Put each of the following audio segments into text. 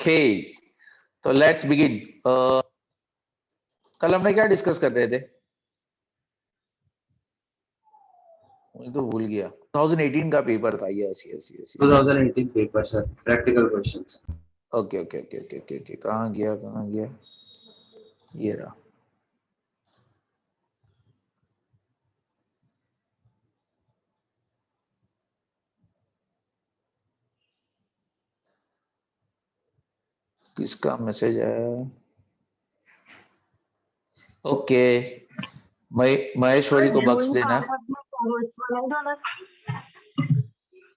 Okay, तो let's begin. कल हमने क्या डिस्कस कर रहे थे, मुझे तो भूल गया। 2018 का पेपर था। Yes yes yes. 2018 paper sir, practical questions. Okay okay okay okay okay okay, कहाँ गया, ये रहा। किसका मैसेज आया? ओके, महेश्वरी को बख्श देना।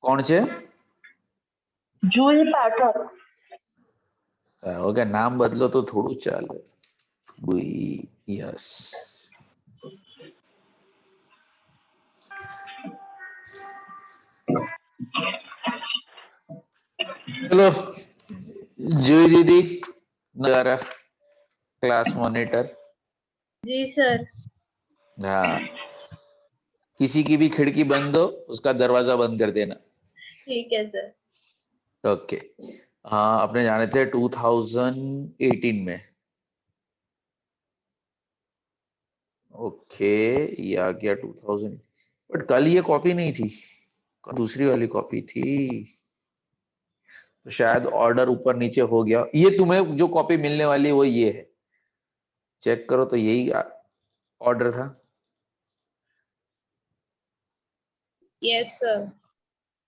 कौन से जूही पैटर्न? ओके, नाम बदलो तो थोड़ू चाले। यस, चलो। जूही दीदी नजारा, क्लास मॉनिटर। जी सर। हाँ, किसी की भी खिड़की बंद हो उसका दरवाजा बंद कर देना। ठीक है सर। ओके, हाँ अपने जाने थे 2018 में। ओके, ये आ गया 2000, बट कल ये कॉपी नहीं थी, कल दूसरी वाली कॉपी थी, तो शायद ऑर्डर ऊपर नीचे हो गया। ये तुम्हें जो कॉपी मिलने वाली है वो ये है, चेक करो तो यही ऑर्डर था। Yes sir.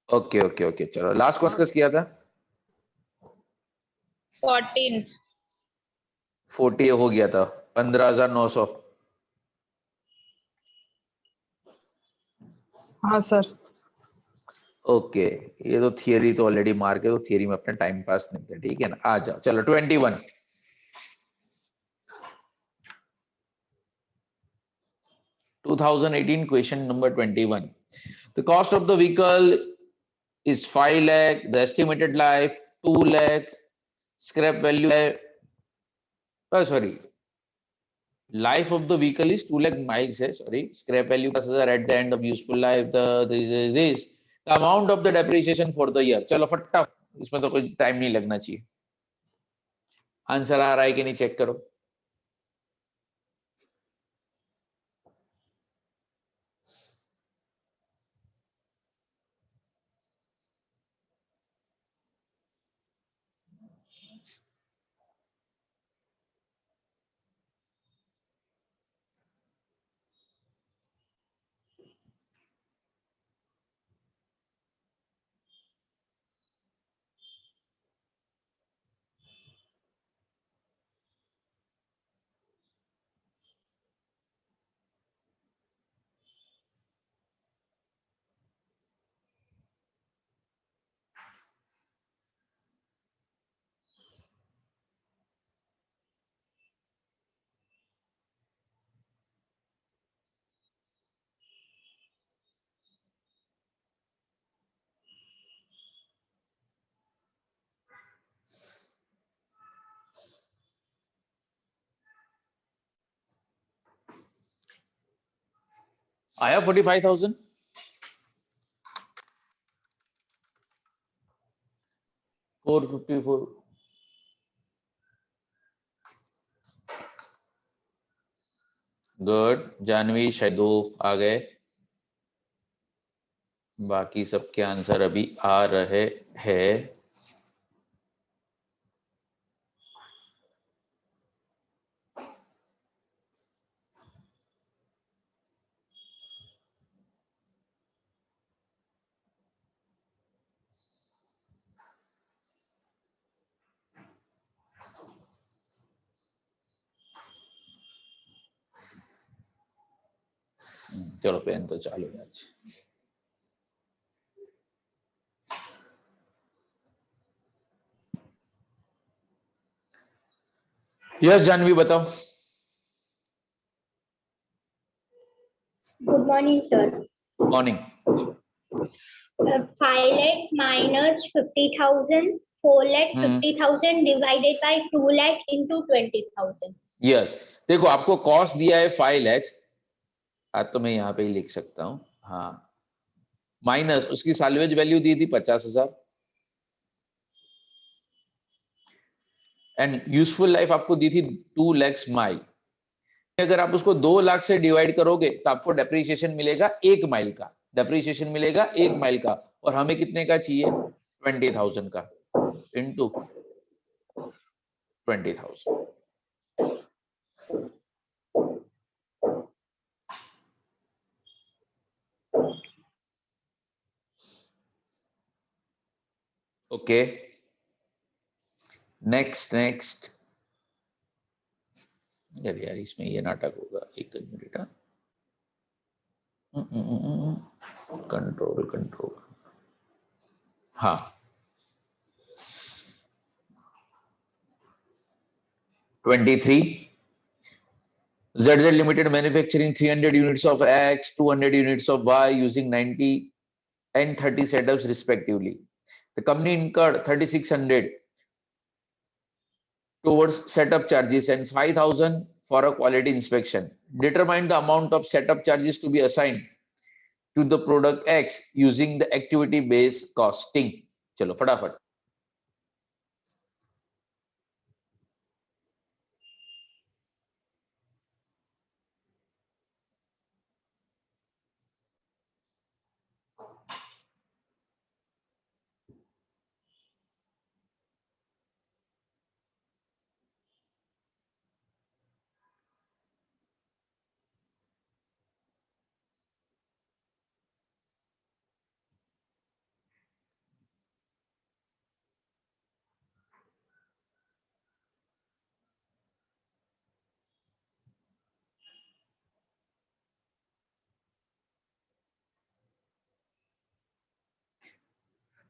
Okay okay okay, चलो लास्ट कौन डिस्कस किया था? 14th। 40 हो गया था, 15,900। हाँ सर। ओके, ये तो थियरी तो ऑलरेडी मार्क है, तो थियरी में अपना टाइम पास नहीं था, ठीक है ना। आ जाओ, चलो 21, 2018 question number 21। The cost of the vehicle is 5 lakh, the estimated life 2 lakh, scrap value है, sorry, life of the vehicle is 2 lakh miles है, sorry, scrap value 10,000 at the end of useful life, the amount of the depreciation for the year। चलो फटाफट, इसमें तो कोई time नहीं लगना चाहिए। आंसर आ रहा है कि नहीं चेक करो। आया 45,000। फोर 54। गुड, जानवी शायद 2 आ गए, बाकी सबके आंसर अभी आ रहे हैं। चलो पेन तो चालू है आज। यस जानवी बताओ। Good morning, sir. Morning. 5 lakh minus 50,000, 4 lakh 50,000 divided by 2 lakh into 20,000. Yes, देखो आपको कॉस्ट दिया है 5 लाख, आज तो मैं यहाँ पे ही लिख सकता हूँ, हाँ, माइनस उसकी साल्वेज वैल्यू दी थी 50,000, एंड यूजफुल लाइफ आपको दी थी 2 लाख माइल। अगर आप उसको 2 लाख से डिवाइड करोगे तो आपको डेप्रिसिएशन मिलेगा 1 माइल का, डेप्रिसिएशन मिलेगा 1 माइल का, और हमें कितने का चाहिए? 20,000 का इंटू 20,000। Okay, next next. यार इसमें ये नाटक होगा, एक मिनट। कंट्रोल कंट्रोल, हाँ। ZZ Limited manufacturing 300 units of X, 200 units of Y using 90 and 30 setups respectively. The company incurred 3,600 towards setup charges and 5,000 for a quality inspection. Determine the amount of setup charges to be assigned to the product X using the activity based costing. चलो फटाफट।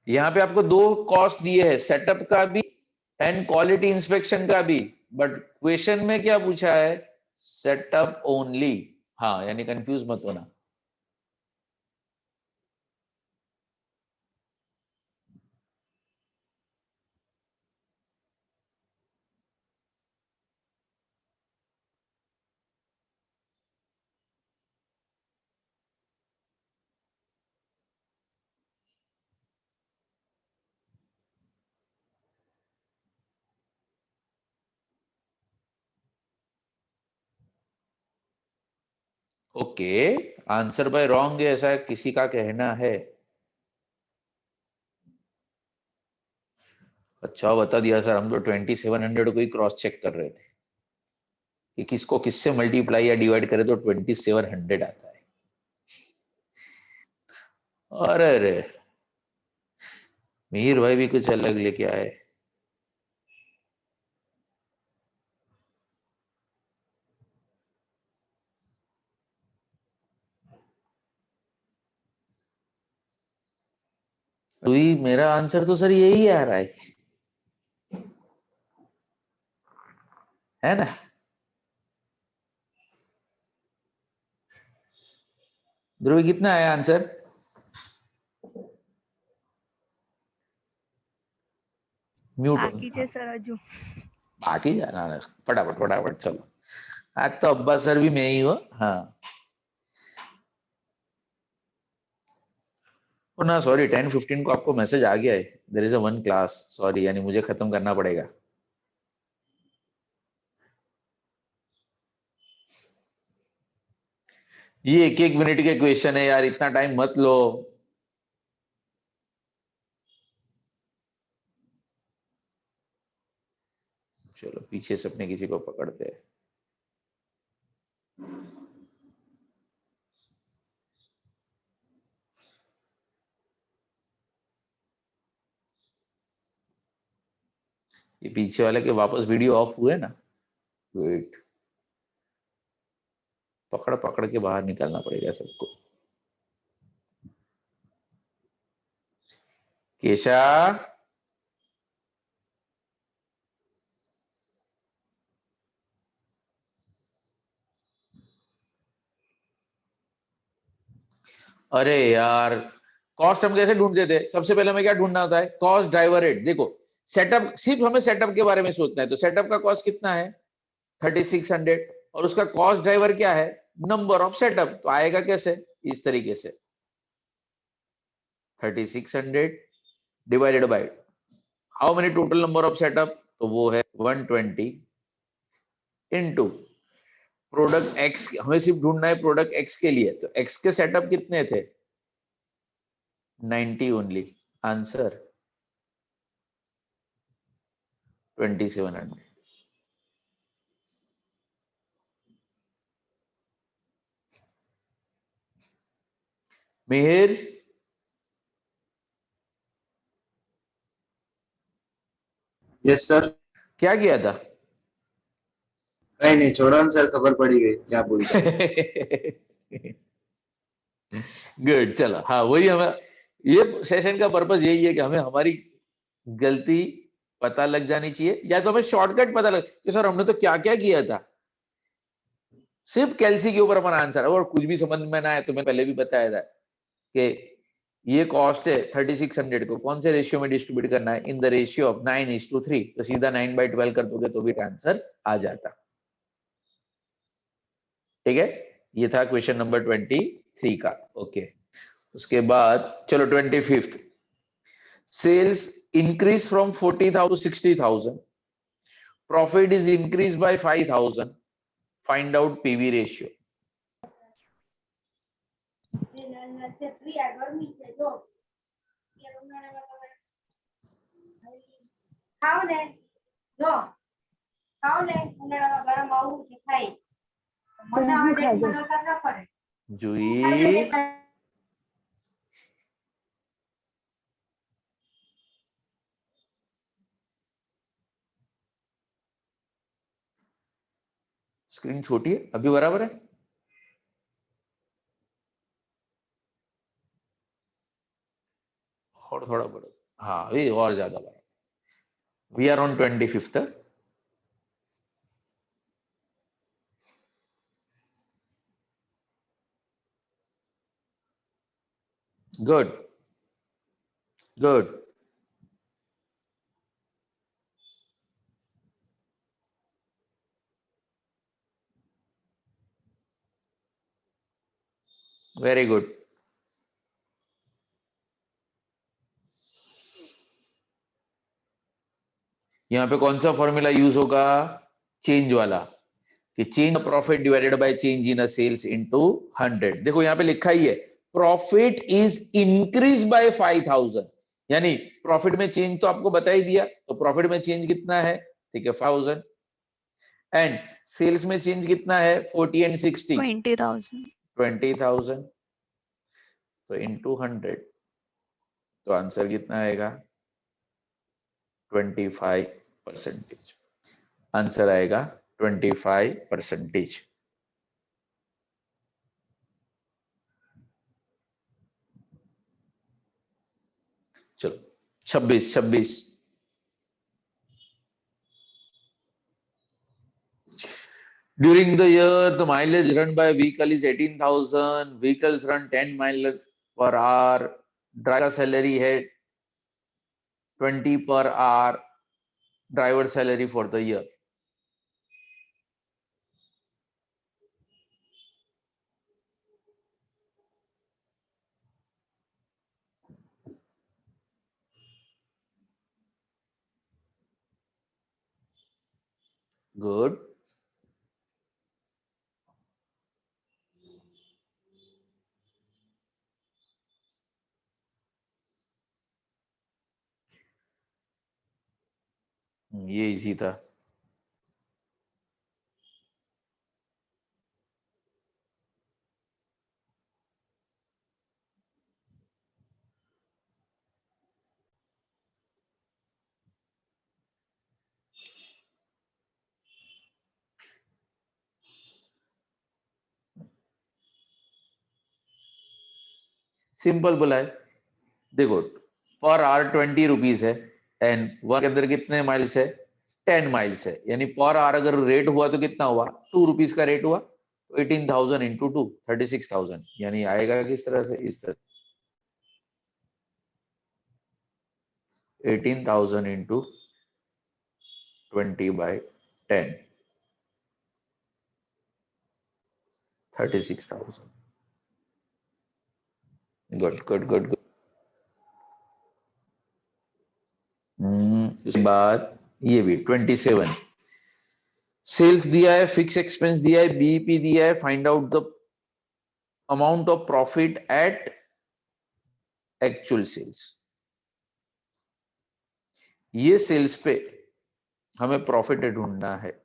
यहाँ पे आपको 2 cost दिए हैं, setup का भी and quality inspection का भी, बट क्वेश्चन में क्या पूछा है? Setup only. हाँ, यानी कंफ्यूज मत होना। ओके, आंसर बाय रॉन्ग है ऐसा किसी का कहना है? अच्छा बता दिया सर, हम तो 2700 को ही क्रॉस चेक कर रहे थे कि किसको किससे मल्टीप्लाई या डिवाइड करे तो 2700 आता है। अरे अरे, मीर भाई भी कुछ अलग लेके आए। तो मेरा आंसर तो सर यही आ रहा है ना? ध्रुवी कितना आया आंसर? म्यूट बाकी सर अजू बाकी जाना है, फटाफट फटाफट चलो। आज तो अब्बा सर भी मैं ही हूँ। हाँ ना, सॉरी 10:15 को आपको मैसेज आ गया है, there is a 1 class, sorry, यानी मुझे खत्म करना पड़ेगा। ये 1-1 मिनट के क्वेश्चन है यार, इतना टाइम मत लो। चलो पीछे से अपने किसी को पकड़ते हैं। ये पीछे वाले के वापस वीडियो ऑफ हुए ना? वेट, पकड़ पकड़ के बाहर निकालना पड़ेगा सबको। केशा, अरे यार, कॉस्ट हम कैसे ढूंढते थे? सबसे पहले हमें क्या ढूंढना होता है? Cost driver rate. देखो सेटअप, सिर्फ हमें सेटअप के बारे में सोचना है, तो सेटअप का कॉस्ट कितना है? 3600, और उसका कॉस्ट ड्राइवर क्या है? Number of setup. तो आएगा कैसे? इस तरीके से 3600 divided by how many total number of setup? तो वो है 120 इंटू प्रोडक्ट एक्स, हमें सिर्फ ढूंढना है प्रोडक्ट एक्स के लिए, तो एक्स के सेटअप कितने थे 90 only, answer 2700। Mihir yes sir. क्या किया था? नहीं नहीं छोड़ा ना सर, खबर पड़ी गई क्या बोलते हैं। गुड, चलो हाँ वही हमें, ये सेशन का पर्पस यही है कि हमें हमारी गलती पता लग जानी चाहिए, या तो हमें शॉर्टकट पता लग कि सर हमने तो क्या क्या किया था। सिर्फ कैलसी के ऊपर हमारा आंसर है, और कुछ भी समझ में ना आए तो मैं पहले भी बताया था कि ये कॉस्ट है 3600 को कौन से रेशियो में डिस्ट्रीब्यूट करना है, इन द रेशियो ऑफ 9:3, तो सीधा 9/12 कर दोगे तो भी आंसर आ जाता। ठीक है, ये था क्वेश्चन नंबर 23 का। ओके, उसके बाद चलो 25th, sales increase from 40,000 to 60,000, profit is increase by 5,000, find out PV ratio. Jui screen छोटी है अभी, बराबर है? और थोड़ा बड़ा, हाँ अभी और ज्यादा बड़ा। We are on 25th। Good good. Very good. यहाँ पे कौन सा फॉर्मूला यूज होगा? चेंज वाला, कि change profit divided by change in sales into 100। देखो यहाँ पे लिखा ही है प्रॉफिट इज इंक्रीज बाय 5,000, यानी प्रॉफिट में चेंज तो आपको बता ही दिया, तो प्रॉफिट में चेंज कितना है, ठीक है 5,000, एंड सेल्स में चेंज कितना है 40 एंड 60 20,000, तो इनटू 100, तो आंसर कितना आएगा 25%। आंसर आएगा 25%। चलो 26। During the year, the mileage run by a vehicle is 18,000. Vehicles run 10 miles per hour. Driver salary है 20 per hour. Driver salary for the year. Good. ये इजी था। सिंपल बोला है, देखो पर आवर 20 रुपीज है, and work के अंदर कितने माइल्स है 10 माइल्स है, यानी पर आवर अगर रेट हुआ तो कितना हुआ 2 रुपीज का रेट हुआ, तो 18,000 इंटू 2 36,000, यानी आएगा किस तरह से, इस तरह 18,000 into 20/10 36,000। Good good good good. उसके बाद ये भी 27। सेल्स दिया है, फिक्स एक्सपेंस दिया है, बीईपी दिया है, find out the amount of profit at actual sales. ये सेल्स पे हमें प्रॉफिट ढूंढना है।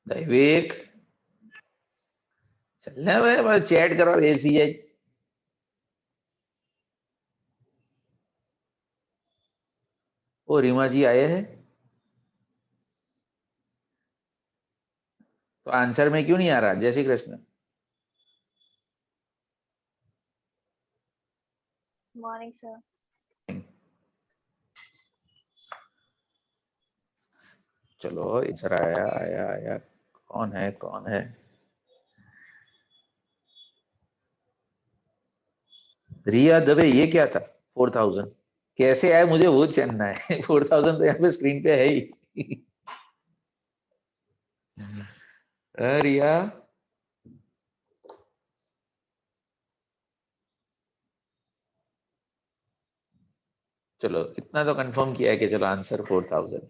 दैवेक चलना है, चैट करो ऐसी है। ओ रीमा जी आए हैं, तो आंसर में क्यों नहीं आ रहा? जय श्री कृष्ण। Morning sir. चलो इधर आया आया आया, कौन है कौन है? रिया दबे, ये क्या था 4000? कैसे आया मुझे वो जानना है। 4000 तो यहाँ पे स्क्रीन पे है ही। रिया चलो इतना तो कंफर्म किया है कि चलो आंसर 4000।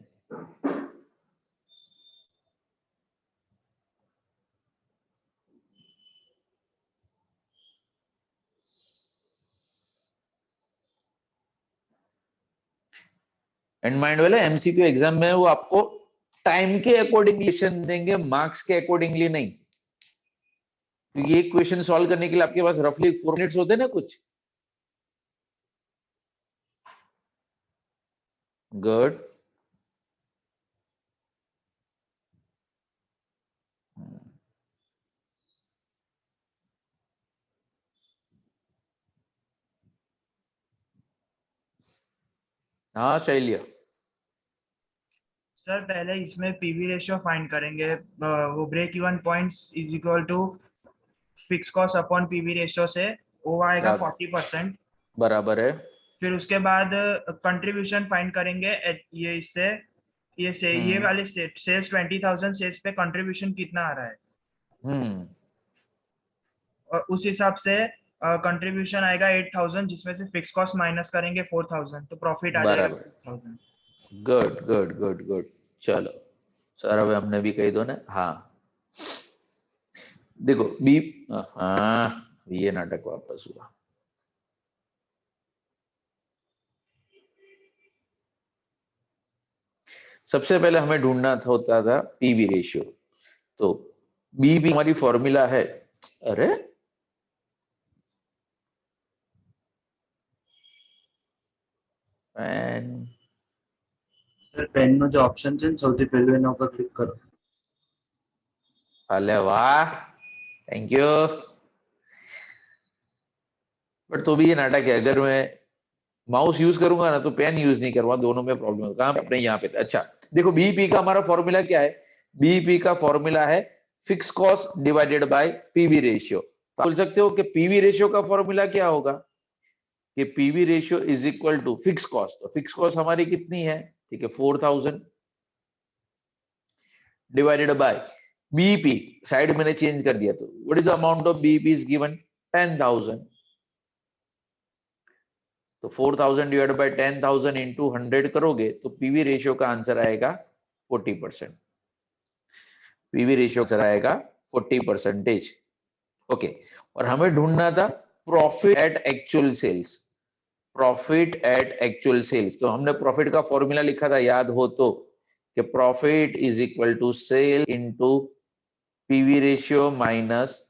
एंड माइंड वाले एमसीक्यू एग्जाम में वो आपको टाइम के अकॉर्डिंगली क्वेश्चन देंगे, मार्क्स के अकॉर्डिंगली नहीं। क्योंकि एक क्वेश्चन सॉल्व करने के लिए आपके पास रफली 4 मिनट्स होते हैं ना कुछ। गुड। हाँ शैलिया। सर पहले इसमें पीवी रेशियो फाइंड करेंगे। वो break even points is equal to fix cost upon PV ratio से वो आएगा 40%। बराबर है। फिर उसके बाद कंट्रीब्यूशन फाइंड करेंगे ये इससे ये वाले सेल्स 20,000 सेल्स पे कंट्रीब्यूशन कितना आ रहा है, और उस हिसाब से कंट्रीब्यूशन आएगा 8,000, जिसमें से फिक्स कॉस्ट माइनस करेंगे 4,000, तो प्रॉफिट आ जाएगा बराबर। 6,000। Good good good good. चलो सर अब हमने भी कही दो ना। हाँ देखो बी, हाँ ये नाटक वापस हुआ। सबसे पहले हमें ढूंढना होता था पीवी रेशियो। तो बी भी हमारी फॉर्मूला है। अरे पेन, સર પેન નો જે ઓપ્શન છે ને સૌથી પહેલું એના ઉપર ક્લિક કરો. अरे वाह थैंक यू। बट तो भी ये नाटक है, अगर मैं माउस यूज करूंगा ना तो पेन यूज नहीं करूंगा, दोनों में प्रॉब्लम है। कहां पे? अपने यहाँ पे। अच्छा देखो बीईपी का हमारा फॉर्मूला क्या है? बीईपी का फॉर्मूला है fix cost divided by PV ratio. तो बोल सकते हो कि पीवी रेशियो का फॉर्मूला क्या होगा कि PV ratio is equal to fix cost. तो फिक्स कॉस्ट हमारी कितनी है? ठीक है 4000 डिवाइडेड बाय बीईपी, साइड मैंने चेंज कर दिया। तो what is the amount of BEP is given 10,000। तो 4000 डिवाइड बाय 10,000 इंटू 100 करोगे तो पीवी रेशियो का आंसर आएगा 40%। पीवी रेशियो आंसर आएगा 40%। ओके, और हमें ढूंढना था profit at actual sales. Profit at actual sales, तो हमने प्रॉफिट का फॉर्मूला लिखा था, याद हो तो, कि profit is equal to sale into PV ratio minus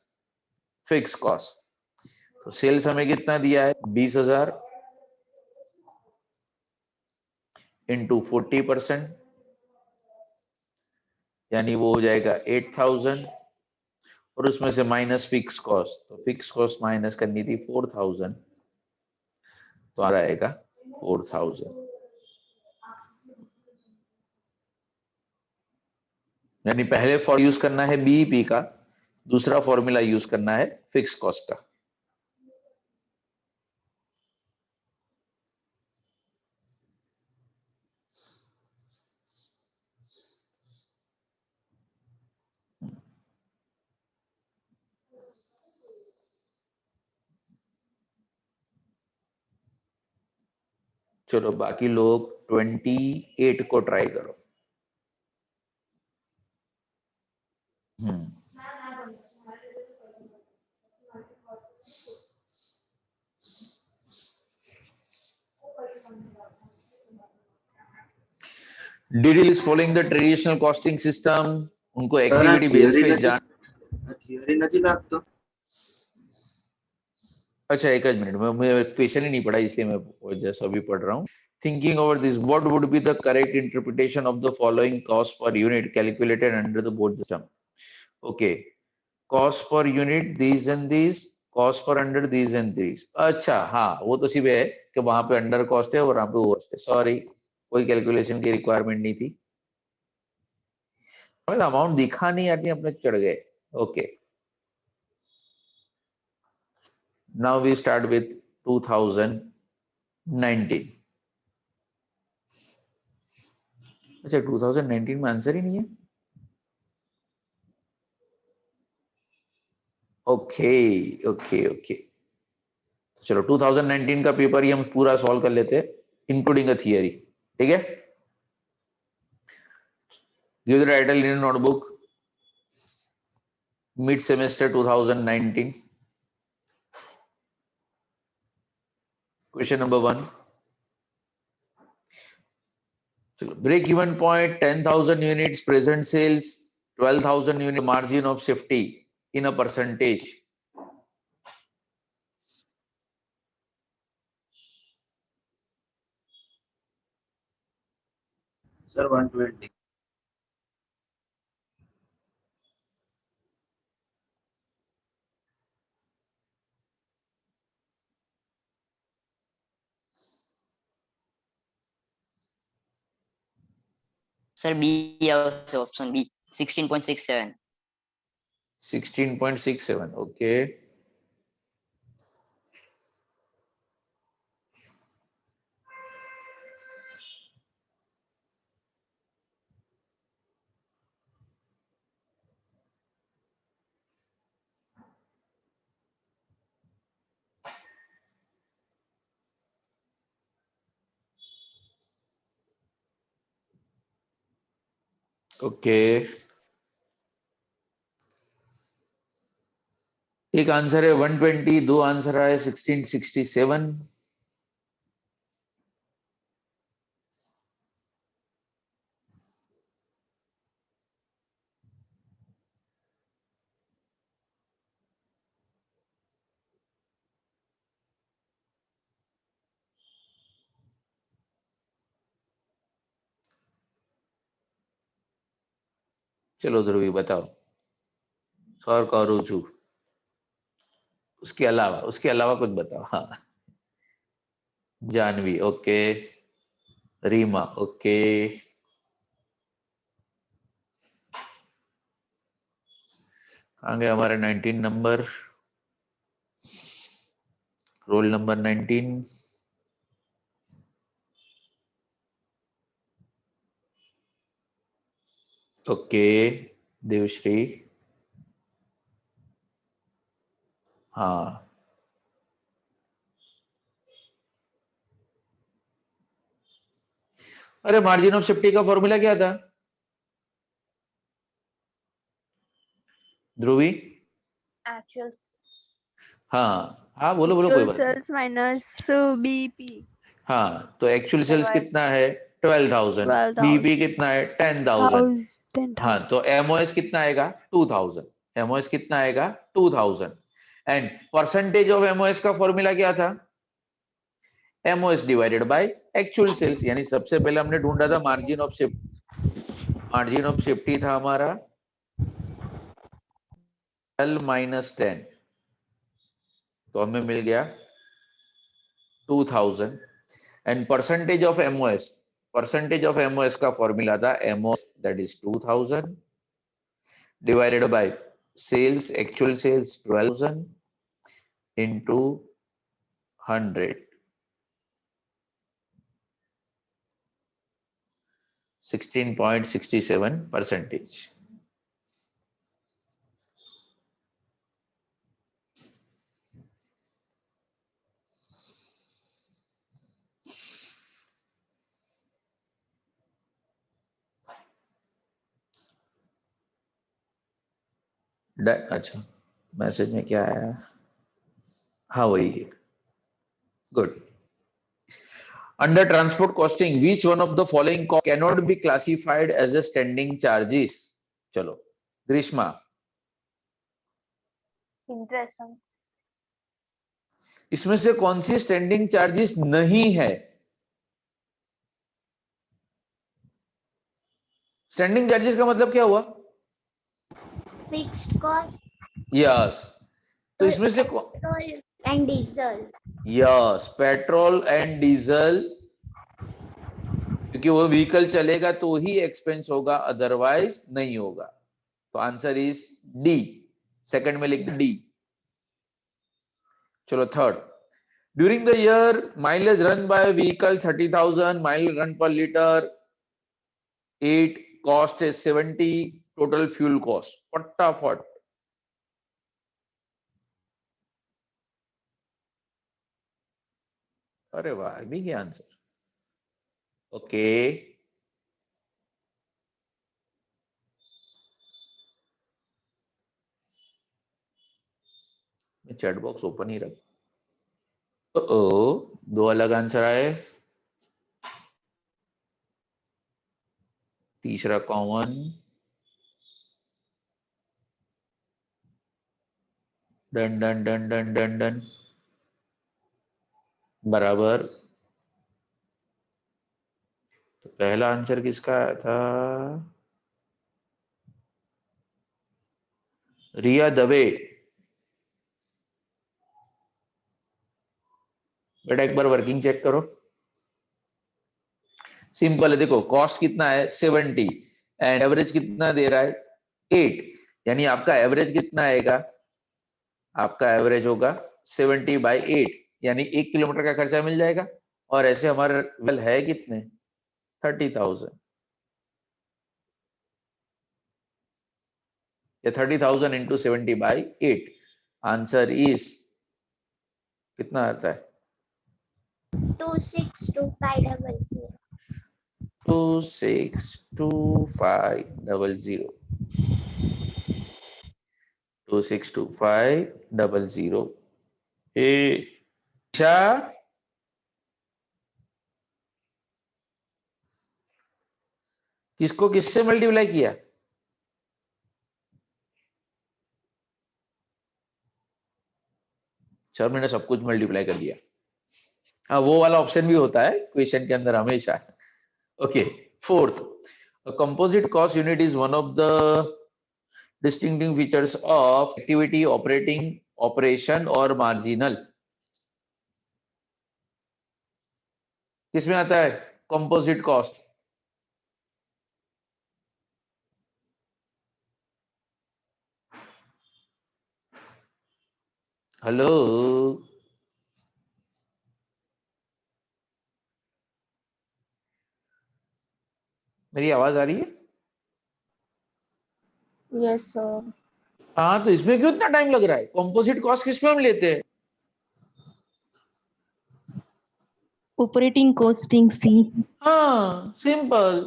fix cost. तो सेल्स हमें कितना दिया है 20,000 इंटू 40%, यानी वो हो जाएगा 8,000, और उसमें से माइनस फिक्स कॉस्ट, तो फिक्स कॉस्ट माइनस करनी थी 4,000, तो आ जाएगा 4,000। यानी पहले फॉर यूज करना है बीईपी का, दूसरा फॉर्मूला यूज करना है फिक्स कॉस्ट का। चलो बाकी लोग 28 को ट्राई करो। हम्म, डिडिल is following the traditional costing system. उनको एक्टिविटी बेस पे जान, थियोरी નથી લાગતો। अच्छा एक मिनट, मैं क्वेश्चन ही नहीं पढ़ा इसलिए मैं जैसा अभी पढ़ रहा हूँ। Thinking over this, what would be the correct interpretation of the following cost per unit calculated under the board system. Okay, cost per unit these and these, cost per under these and these. अच्छा हाँ, वो तो सिर्फ है कि वहां पे under cost है और वहां पे ओवर कॉस्ट है। सॉरी, कोई कैलकुलेशन की रिक्वायरमेंट नहीं थी, हमें अमाउंट दिखा नहीं आती, अपने चढ़ गए। Okay, now we start with 2019। अच्छा 2019 में आंसर ही नहीं है। ओके ओके ओके, चलो 2019 का पेपर ही हम पूरा सॉल्व कर लेते हैं, इंक्लूडिंग अ थियरी। ठीक है, give the title in notebook, mid semester 2019, question number 1। चलो, break even point 10,000 units, present sales 12,000 unit, margin of safety in a percentage. Sir 120। Sir B option B 16.67। 16.67, okay. Okay, एक answer है 120, दो answer है 1667। चलो ध्रुवी बताओ, सौर कौरुचू, उसके अलावा कुछ बताओ। हाँ, जानवी, ओके। रीमा, ओके। कहाँ गए हमारे 19 नंबर, रोल नंबर 19। ओके, देवश्री, हाँ। अरे मार्जिन ऑफ सेफ्टी का फॉर्मूला क्या था ध्रुवी? Actual. हाँ हाँ, बोलो बोलो, कोई बात नहीं। सेल्स माइनस बीपी हाँ, तो एक्चुअल सेल्स कितना है 12,000, 12,000 बीपी कितना है 10,000। 10,000 हाँ, तो एमओएस कितना आएगा 2000, एमओएस कितना आएगा 2000। एंड परसेंटेज ऑफ एमओएस का फॉर्मूला क्या था? MOS divided by actual sales. यानी सबसे पहले हमने ढूंढा था margin of safety, margin of safety था हमारा 12 माइनस 10, तो हमें मिल गया 2000। And percentage of MOS, percentage of MOS का फॉर्मूला था MOS that is 2000 divided by sales, actual sales 12,000 into 100, 16.67%. अच्छा, मैसेज में क्या आया? हाँ वही है, good. Under transport costing, which one of the following cost cannot be classified as a standing charges? चलो ग्रीष्मा, Interest. इसमें से कौन सी स्टैंडिंग चार्जेस नहीं है? स्टैंडिंग चार्जेस का मतलब क्या हुआ? Fixed cost. यस, तो इसमें से Petrol and diesel. Yes, petrol and diesel, क्योंकि वो व्हीकल चलेगा तो ही एक्सपेंस होगा, अदरवाइज नहीं होगा। तो आंसर इज डी, सेकंड में लिख डी। चलो third, during the year mileage run by vehicle 30,000, mile run per litre 8, cost is 70, total fuel cost. फटाफट, अरे वाह, भी क्या answer? Okay, chat box open ही रख। दो अलग आंसर आए, तीसरा common. Done done done done done done, बराबर। तो पहला आंसर किसका आया था? रिया दवे। बेटा एक बार वर्किंग चेक करो, सिंपल है। देखो कॉस्ट कितना है 70 एंड एवरेज कितना दे रहा है 8, यानी आपका एवरेज कितना आएगा? आपका एवरेज होगा 70/8, यानी 1 किलोमीटर का खर्चा मिल जाएगा। और ऐसे हमारे वेल है कितने 30,000, या 30,000 इंटू 70/8, आंसर इज कितना आता है? 262500. 262500, 262500। अच्छा, किसको किससे मल्टीप्लाई किया? सर मैंने सब कुछ मल्टीप्लाई कर दिया। हाँ, वो वाला ऑप्शन भी होता है क्वेश्चन के अंदर हमेशा। Okay, fourth, composite cost unit is one of the distinguishing features of activity, operating, operation और मार्जिनल। किसमें आता है कंपोजिट कॉस्ट? हेलो, मेरी आवाज आ रही है? Yes sir. हाँ, तो इसमें क्यों इतना टाइम लग रहा है? कंपोजिट कॉस्ट किसमें हम लेते हैं? Operating costing C. हाँ, सिंपल।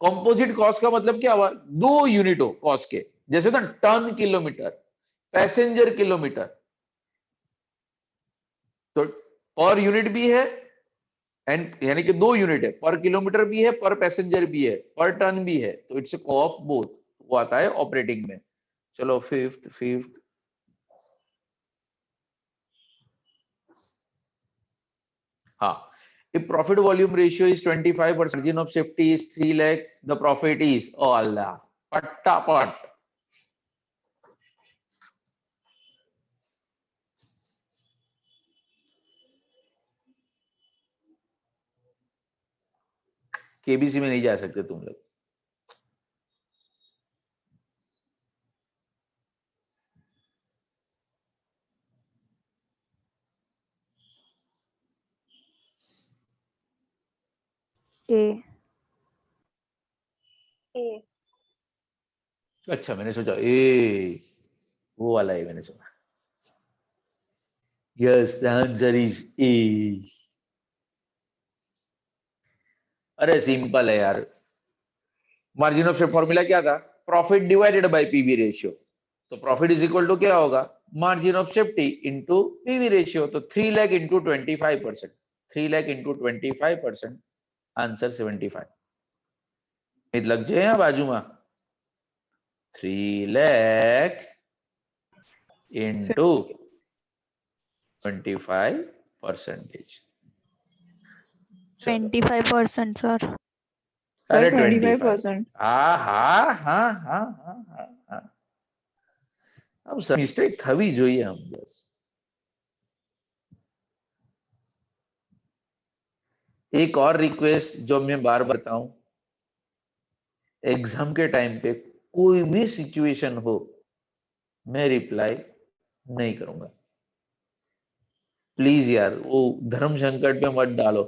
कंपोजिट कॉस्ट का मतलब क्या हुआ? 2 यूनिट हो कॉस्ट के, जैसे ना टन किलोमीटर, पैसेंजर किलोमीटर, तो पर यूनिट भी है एंड यानी कि 2 यूनिट है, पर किलोमीटर भी है, पर पैसेंजर भी है, पर टन भी है, तो इट्स को ऑफ बोथ, वो आता है ऑपरेटिंग में। चलो फिफ्थ हाँ, if profit volume ratio is 25%, margin of safety is 3 lakh, the profit is Allah पट्टापट। केबीसी में नहीं जा सकते तुम लोग। A. A. अच्छा, मैंने सोचा ए वो वाला है, मैंने सुना। Yes, the answer is a. अरे सिंपल है यार, मार्जिन ऑफ सेफ्टी फॉर्मूला क्या था? Profit divided bye PV ratio. तो प्रॉफिट इज इक्वल टू क्या होगा? Margin of safety into PV ratio. तो 3 lakh into 25%, 3 lakh into 25%, answer 75। इत लग जाए यहाँ बाजू में, 3 लाख इनटू 25%। 25%, sir. अरे 25%. हाँ हाँ हाँ हाँ हाँ हाँ हाँ। अब मिस्टेक थवी જોઈએ हम बस। एक और रिक्वेस्ट जो मैं बार बताऊं, एग्जाम के टाइम पे कोई भी सिचुएशन हो, मैं रिप्लाई नहीं करूंगा। प्लीज यार, वो धर्म संकट में मत डालो।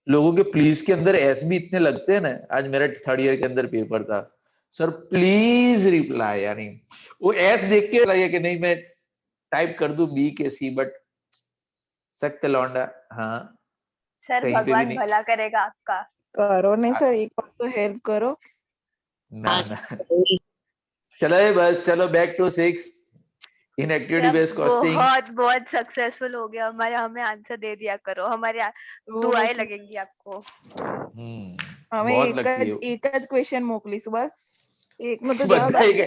लोगों के प्लीज के अंदर एस भी इतने लगते हैं ना। आज मेरा 3rd ईयर के अंदर पेपर था, सर प्लीज रिप्लाई, यानी वो एस देख के लगे कि नहीं मैं टाइप कर दूं बी के सी, बट सख्त लौंडा। हाँ, सर कहीं पे भी भगवान नहीं। भला करेगा आपका। करो नहीं सर, एक बार तो हेल्प करो। ना ना, चलो बस, चलो back to 6 in activity based costing. बहुत बहुत सक्सेसफुल हो गया हमारे, हमें आंसर दे दिया करो, हमारे दुआएं लगेंगी आपको। हमें बहुत लगती है। एक क्वेश्चन मोकलीस बस, एक में तो जवाब आ बताइए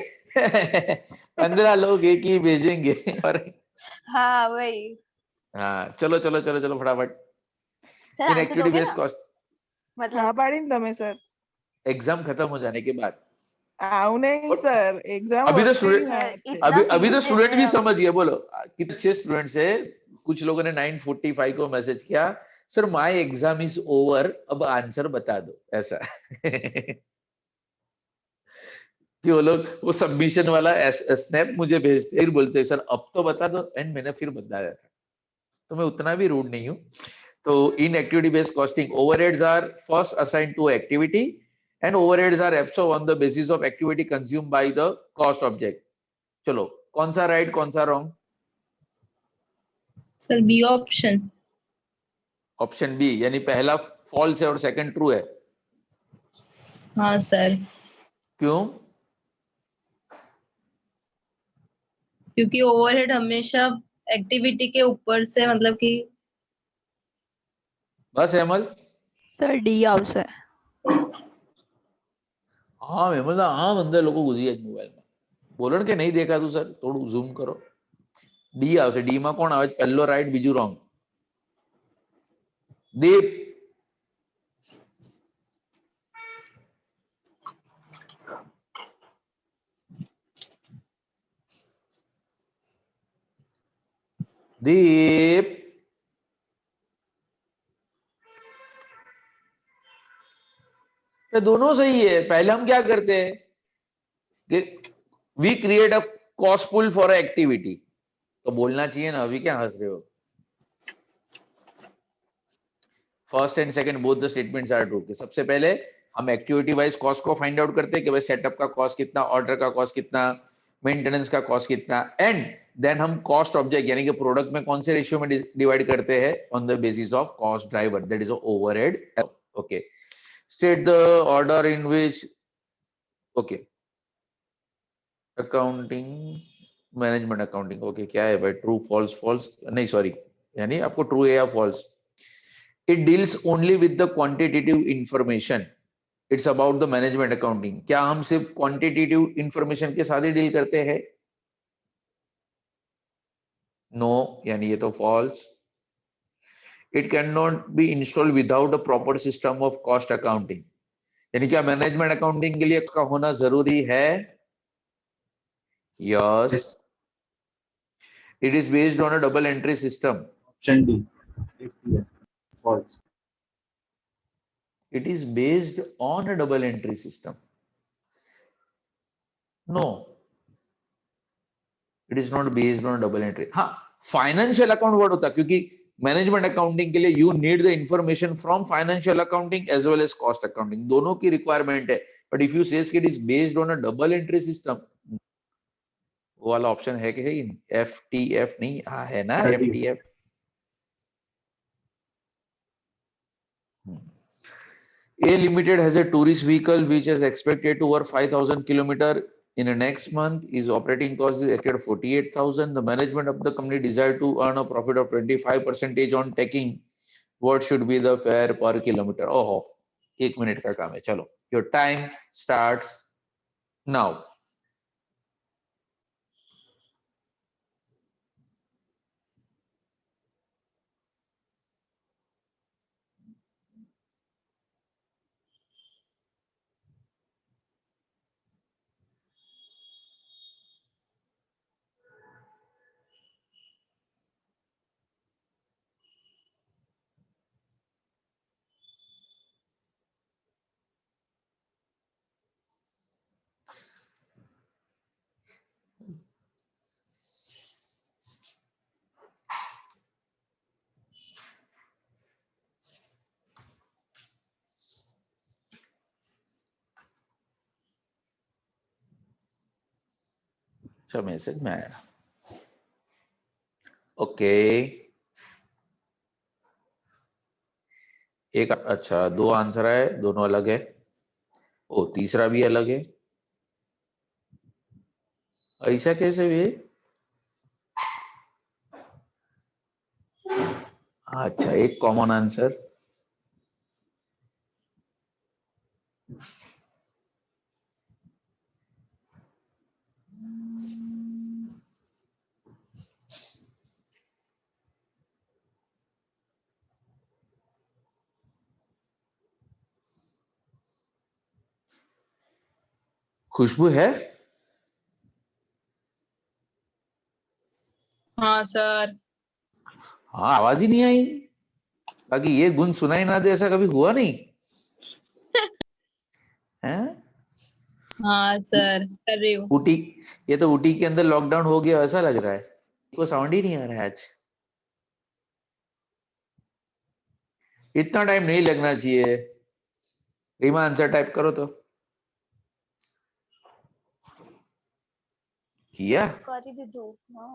15 लोग एक ही भेजेंगे और हाँ वही। हाँ, चलो चलो चलो चलो फटाफट। सर इन आंसर एक्टिविटी दोगे बेस्ड ना? कॉस्ट, हाँ मतलब पाड़ी तमें सर एग्जाम खत्म हो जाने के बाद। आऊ नहीं और सर, एग्जाम अभी तो वक्त स्टूडेंट, सर इतना अभी तो सीरियस स्टूडेंट लेते भी हैं हम। समझ गए। बोलो कितने अच्छे स्टूडेंट्स है। कुछ लोगों ने 9:45 को मैसेज किया, sir my exam is over, अब आंसर बता दो, ऐसा। कि वो लोग वो सबमिशन वाला स्नैप मुझे भेजते, फिर बोलते सर अब तो बता दो, एंड मैंने फिर बताया था। तो मैं उतना भी रूड नहीं हूँ। तो in activity based costing, overheads are first assigned to activity and overheads are absorb on the basis of activity consume by the cost object. चलो कौन सा राइट कौन सा wrong? Sir B option. Option B, यानी पहला false है और second true है। हाँ सर, क्यों? क्योंकि ओवरहेड हमेशा एक्टिविटी के ऊपर से, मतलब कि बस हेमल। Sir, D આવશે. हाँ हेमल, हाँ अंदर लोगों घुसी है मोबाइल में। बोलन के नहीं देखा तू सर, थोड़ू ઝૂમ કરો। ડી આવશે, ડી માં કોણ આવે? પહેલો રાઈટ, બીજું રોંગ। દીપ, दीप, ये दोनों सही है। पहले हम क्या करते हैं कि we create a cost pool for activity, तो बोलना चाहिए ना, अभी क्या हंस रहे हो? First and second both the statements are true. सबसे पहले हम एक्टिविटी वाइज कॉस्ट को फाइंड आउट करते हैं कि भाई सेटअप का कॉस्ट कितना, ऑर्डर का कॉस्ट कितना, मेंटेनेंस का कॉस्ट कितना, एंड देन हम कॉस्ट ऑब्जेक्ट यानी कि प्रोडक्ट में कौन से रेशियो में डिवाइड करते हैं, on the basis of cost driver, that is overhead. Okay, state the order in which, okay, accounting, management accounting, okay, क्या है भाई, ट्रू फॉल्स, फॉल्स नहीं सॉरी, यानी आपको ट्रू है या false. It deals only with the quantitative information, it's about the management accounting. क्या हम सिर्फ क्वांटिटेटिव इंफॉर्मेशन के साथ ही डील करते हैं? नो, यानी ये तो false. It can not be installed without a proper system of cost accounting, यानी क्या मैनेजमेंट अकाउंटिंग के लिए इसका होना जरूरी है? Yes. Yes. It is based on a double entry system. Option D. FTF. False. It is based on a double entry system. No, it is not based on a double entry. हाँ, financial account word होता, क्योंकि management accounting के लिए you need the information from financial accounting as well as cost accounting, दोनों की requirement है. But if you says it is based on a double entry system, वो वाला ऑप्शन है कि FTF नहीं है ना, FTF. A Limited has a tourist vehicle which is expected to over 5,000 kilometer in the next month. Is operating cost is estimated 48,000. The management of the company desire to earn a profit of 25% on taking. What should be the fare per kilometer? Oh, 1 minute का काम है. चलो, your time starts now. अच्छा, message में आया. Okay, एक अच्छा, 2 answer है, दोनों अलग है. ओ, तीसरा भी अलग है. ऐसा कैसे भी? अच्छा, एक कॉमन आंसर. खुशबू है? हाँ सर. हाँ, आवाज ही नहीं आई. बाकी ये गुण सुनाई ना दे, ऐसा कभी हुआ नहीं है? हाँ सर, कर रही हूँ. ऊटी, ये तो ऊटी के अंदर लॉकडाउन हो गया ऐसा लग रहा है. को साउंड ही नहीं आ रहा है आज. इतना टाइम नहीं लगना चाहिए. रीमा, आंसर टाइप करो तो. किया? કરી દીધું હા.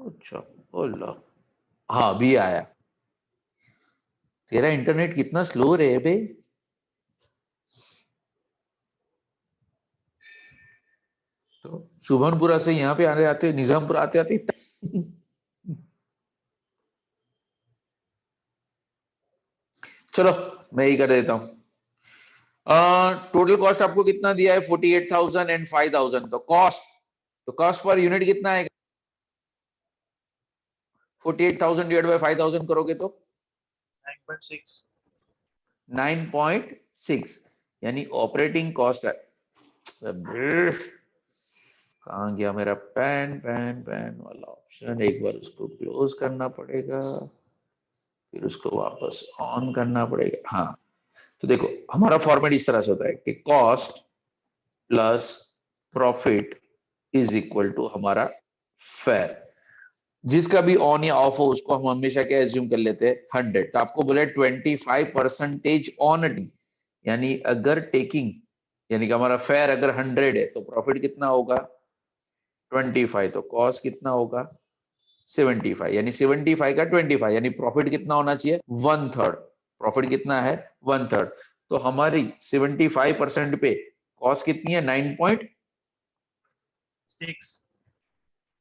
अच्छा, बोलो. हाँ, भी आया. तेरा इंटरनेट कितना स्लो रहे बे. तो सुभनपुरा से यहाँ पे आने आते, निजामपुर आते आते चलो, मैं ही कर देता हूँ. टोटल कॉस्ट आपको कितना दिया है? 48,000 एंड 5,000. तो कॉस्ट पर यूनिट कितना है? 48,000 डिवाइड बाय 5,000 करोगे तो 9.6. 9.6, यानी ऑपरेटिंग कॉस्ट है. कहाँ गया मेरा पेन वाला ऑप्शन? एक बार उसको क्लोज करना पड़ेगा, फिर उसको वापस ऑन करना पड़ेगा. हाँ, तो देखो हमारा फॉर्मेट इस तरह से होता है कि cost plus profit is equal to हमारा फेयर. जिसका भी ऑन या ऑफ हो उसको हम हमेशा क्या एज्यूम कर लेते हैं? 100. तो आपको बोले 25% ऑन टी, यानी अगर टेकिंग, यानी कि हमारा फेयर अगर 100 है तो प्रॉफिट कितना होगा? 25, तो कॉस्ट कितना होगा 75, यानी 75 का 25, यानी प्रॉफिट कितना होना चाहिए 1/3। प्रॉफिट कितना है 1/3। तो हमारी 75% पे कॉस्ट कितनी है 9 6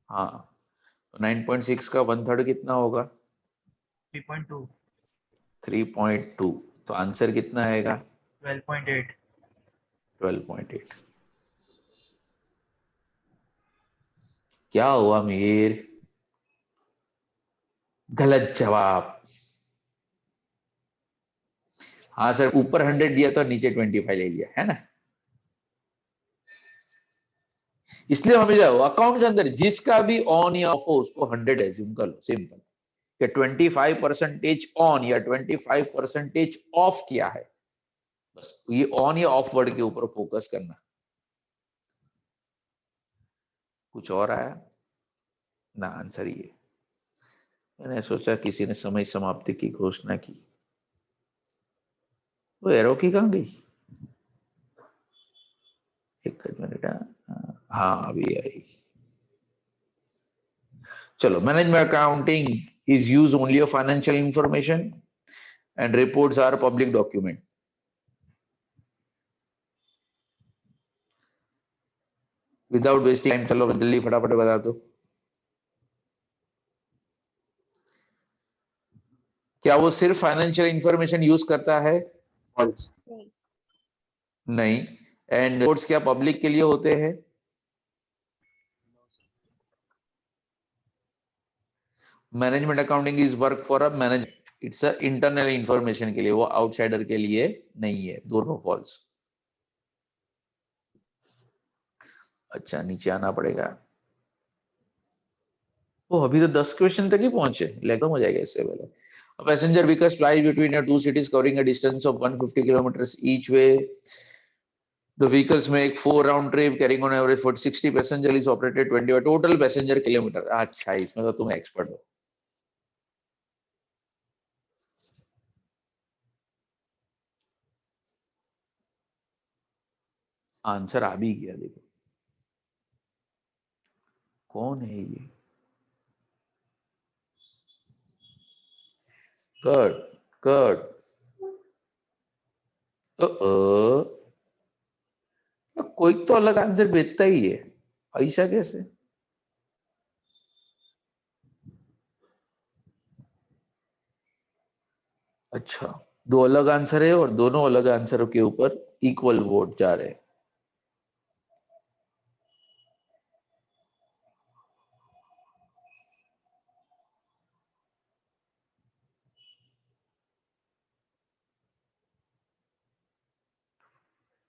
हाँ, तो 9.6 का 1/3 कितना होगा 3.2 3.2। तो आंसर कितना आएगा 12.8 12.8। क्या हुआ मीर, गलत जवाब। हाँ सर, ऊपर 100 दिया तो नीचे 25 ले लिया है ना। इसलिए हमें जो अकाउंट के अंदर जिसका भी ऑन या ऑफ हो उसको 100 एज्यूम कर लो, सिंपल। कि 25% ऑन या 25% ऑफ किया है, बस ये ऑन या ऑफ वर्ड के ऊपर फोकस करना। कुछ और आया ना, आंसर ये। मैंने सोचा किसी ने समय समाप्ति की घोषणा की, वो एरो की कहां गई, एक मिनट। हाँ अभी आई। चलो, management accounting is use only of financial information and reports are public document. Without wasting time, चलो जल्दी फटाफट बता दो। क्या वो सिर्फ फाइनेंशियल इंफॉर्मेशन यूज करता है? फॉल्स। नहीं। एंड रिपोर्ट्स क्या पब्लिक के लिए होते हैं? Management accounting is work for a management, it's a internal information के लिए, वो आउटसाइडर के लिए नहीं है। दोनों फॉल्स। अच्छा, नीचे आना पड़ेगा। वो अभी तो 10 क्वेश्चन तक ही पहुंचे, लेट हो जाएगा इससे पहले। A passenger vehicle flies between your two cities covering a distance of 150 kilometers each way. The vehicles make 4 round trip carrying on average 60 passenger is operated 20 by total passenger kilometer। अच्छा, इसमें तो तुम expert हो। Answer आ भी गया, देखो कौन है ये। Good good. कोई तो अलग आंसर भेजता ही है, ऐसा कैसे? अच्छा, दो अलग आंसर है और दोनों अलग आंसरों के ऊपर इक्वल वोट जा रहे हैं।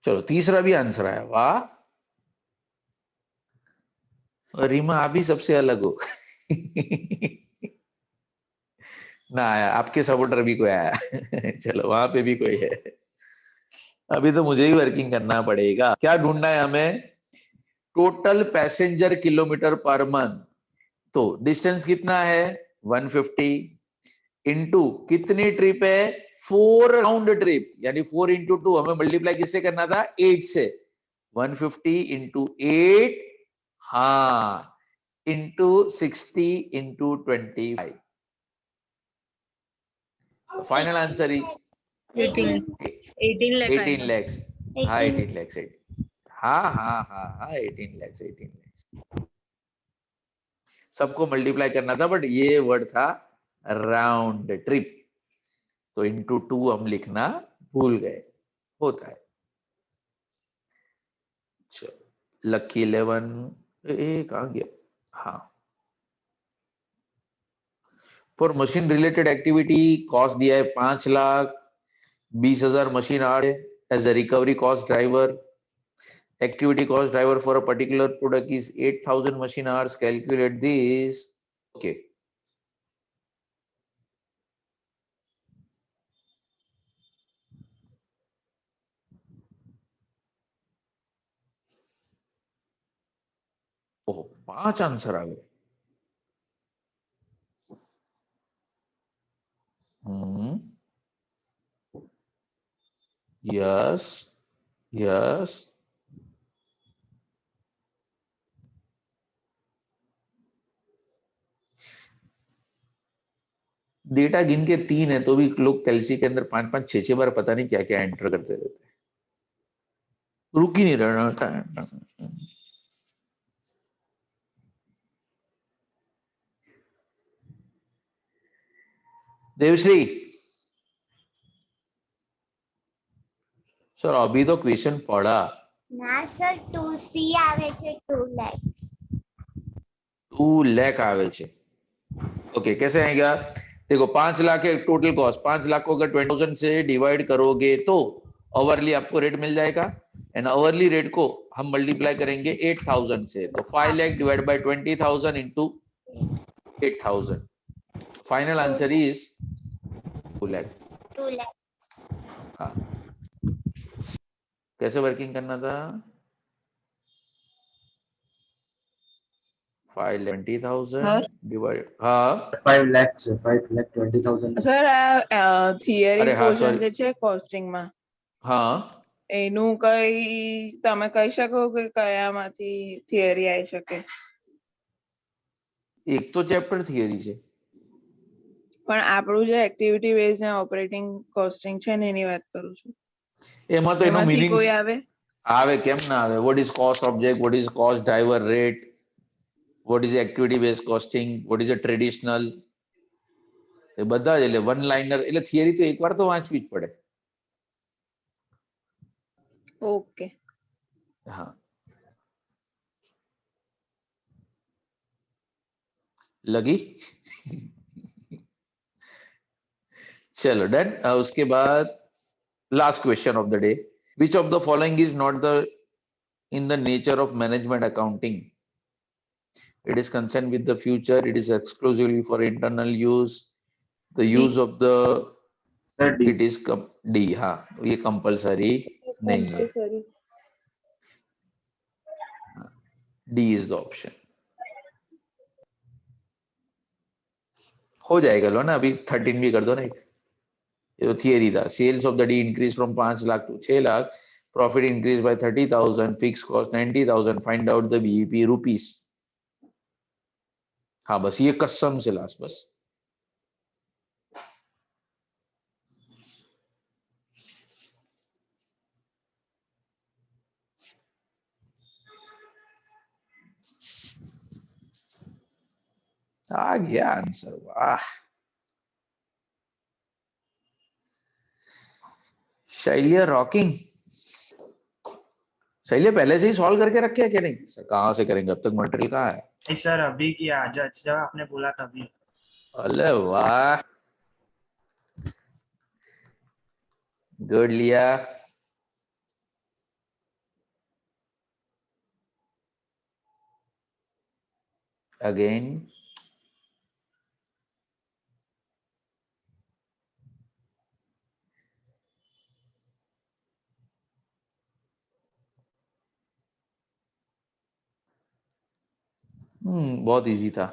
चलो, तीसरा भी आंसर आया, वाह। और रीमा, आप भी सबसे अलग हो। ना आया, आपके सपोर्टर भी कोई आया। चलो, वहां पे भी कोई है। अभी तो मुझे ही वर्किंग करना पड़ेगा। क्या ढूंढना है हमें? Total passenger kilometre per month. तो डिस्टेंस कितना है 150, इंटू कितनी ट्रिप है 4 राउंड ट्रिप, यानी 4 इंटू 2, हमें मल्टीप्लाई किससे करना था 8 से। 150 इंटू 8, हाँ, इंटू 60 इंटू 25। फाइनल आंसर ही 18 लाख 18 आएगा। लैक्स। हाँ 18 लैक्स, हाँ हाँ हाँ हाँ 18 लैक्स 18 लैक्स। सबको मल्टीप्लाई करना था, बट ये वर्ड था राउंड ट्रिप, तो इंटू 2 हम लिखना भूल गए, होता है। चलो, लकी 11 कहाँ गया? हाँ, for machine related activity cost दिया है 5,20,000 machine are as a recovery cost driver. Activity cost driver for a particular product is 8,000 machine hours. Calculate this. Okay. ओह, 5 आंसर आ गए। Yes yes. डेटा गिन के 3 है तो भी लोग कैलसी के अंदर 5-5 6-6 बार पता नहीं क्या क्या एंटर करते रहते हैं, रुक ही नहीं रहा। देवश्री सर अभी तो क्वेश्चन पढ़ा। ના સર 2C આવે છે 2 lakhs 2 लाख आवे छे। ओके कैसे आएगा? देखो 5 लाख है टोटल कॉस्ट, 5 लाख को अगर 20,000 से डिवाइड करोगे तो अवरली आपको रेट मिल जाएगा, एंड अवरली रेट को हम मल्टीप्लाई करेंगे 8,000 से, तो 5 lakh divide by 20,000 into 8,000, final answer is 2 lakh. 2 lakhs हाँ कैसे वर्किंग करना था? 5,20,000 सर डिवाइड, हाँ 5 લાખ છે 5,20,000 સર આ થિયરી અરે હા પોર્શન સોરી, જે છે કોસ્ટિંગ માં हाँ એનું કઈ તમે કહી શકો કે કયામાંથી થિયરી આવી શકે? એક તો ચેપ્ટર થિયરી છે, પણ આપણું જે એક્ટિવિટી બેઝ ને ઓપરેટિંગ કોસ્ટિંગ છે ને એની વાત કરું છું, એમાં તો એનો એમાંથી મીનિંગ કોઈ આવે? આવે કેમ ના આવે? What is cost object, what is cost driver rate, what is activity base costing, what is a traditional, એ બધા જ, એટલે વન લાઇનર, એટલે થિયરી તો એકવાર તો વાંચવી જ પડે। ઓકે हाँ लगी? चलो डन। उसके बाद last question of the day, which of the following is not the in the nature of management accounting? It is concerned with the future, it is exclusively for internal use, the use of the, sir D it is D, हाँ ये compulsory नहीं है, compulsory D is the option। हो जाएगा लो ना, अभी 13 भी कर दो ना एक, ये तो थियरी था। Sales of the D increase from 5 lakh to 6 lakh, profit increase by 30,000, fix cost 90,000, find out the BEP rupees. हाँ बस ये कसम से लास्ट बस। आ गया आंसर, वाह। शैलिया रॉकिंग। शैलिया पहले से ही सॉल्व करके रखे है कि नहीं? सर कहाँ से करेंगे, अब तक मटेरियल कहाँ है? नहीं सर अभी किया, जब आपने बोला तभी। अरे वाह, गुड लिया। अगेन बहुत इजी था।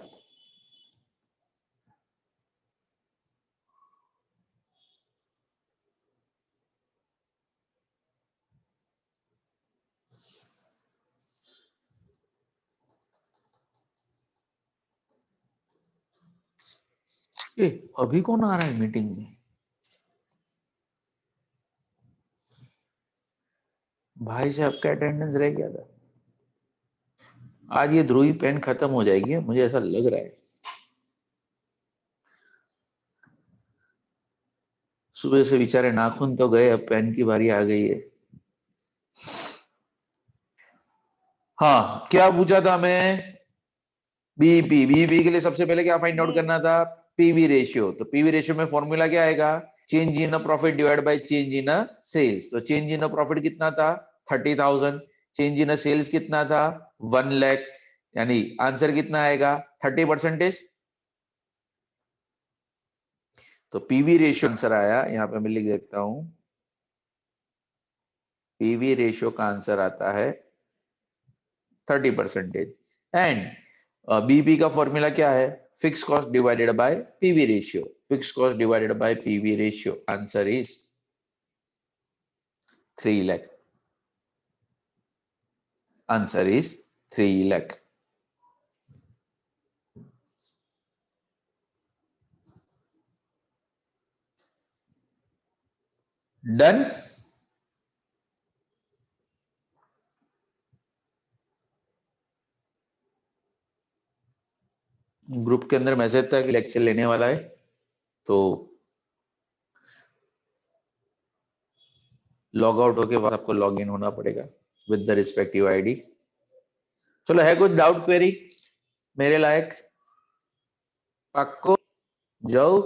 ए, अभी कौन आ रहा है मीटिंग में? भाई साहब का अटेंडेंस रह गया था। आज ये ध्रुवी पेन खत्म हो जाएगी, मुझे ऐसा लग रहा है। सुबह से बेचारे नाखून तो गए, अब पेन की बारी आ गई है। हाँ क्या पूछा था मैं? बीईपी। बीईपी के लिए सबसे पहले क्या फाइंड आउट करना था? PV ratio. तो पीवी रेशियो में फॉर्मूला क्या आएगा? Change in profit divide by change in sales. तो चेंज इन प्रॉफिट कितना था? 30,000। चेंज इन सेल्स कितना था? 1 लाख। यानी आंसर कितना आएगा? 30%। तो पीवी रेशियो आंसर आया, यहाँ पे मैं लिख देता हूं, पीवी रेशियो का आंसर आता है 30%। एंड बीपी का फॉर्मूला क्या है? Fix cost divided by PV ratio. Fix cost divided by PV ratio, answer is 3 lakh. Answer is 3 lakh. Done. Group के अंदर मैसेज था कि लेक्चर लेने वाला है, तो लॉग आउट होके बाद आपको लॉग इन होना पड़ेगा विद द रिस्पेक्टिव आईडी। चलो, है कुछ डाउट क्वेरी मेरे लायक? पक्को जाओ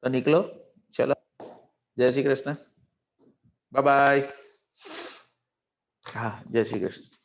तो निकलो। चलो, जय श्री कृष्ण, बाय बाय। हाँ, जय श्री कृष्ण।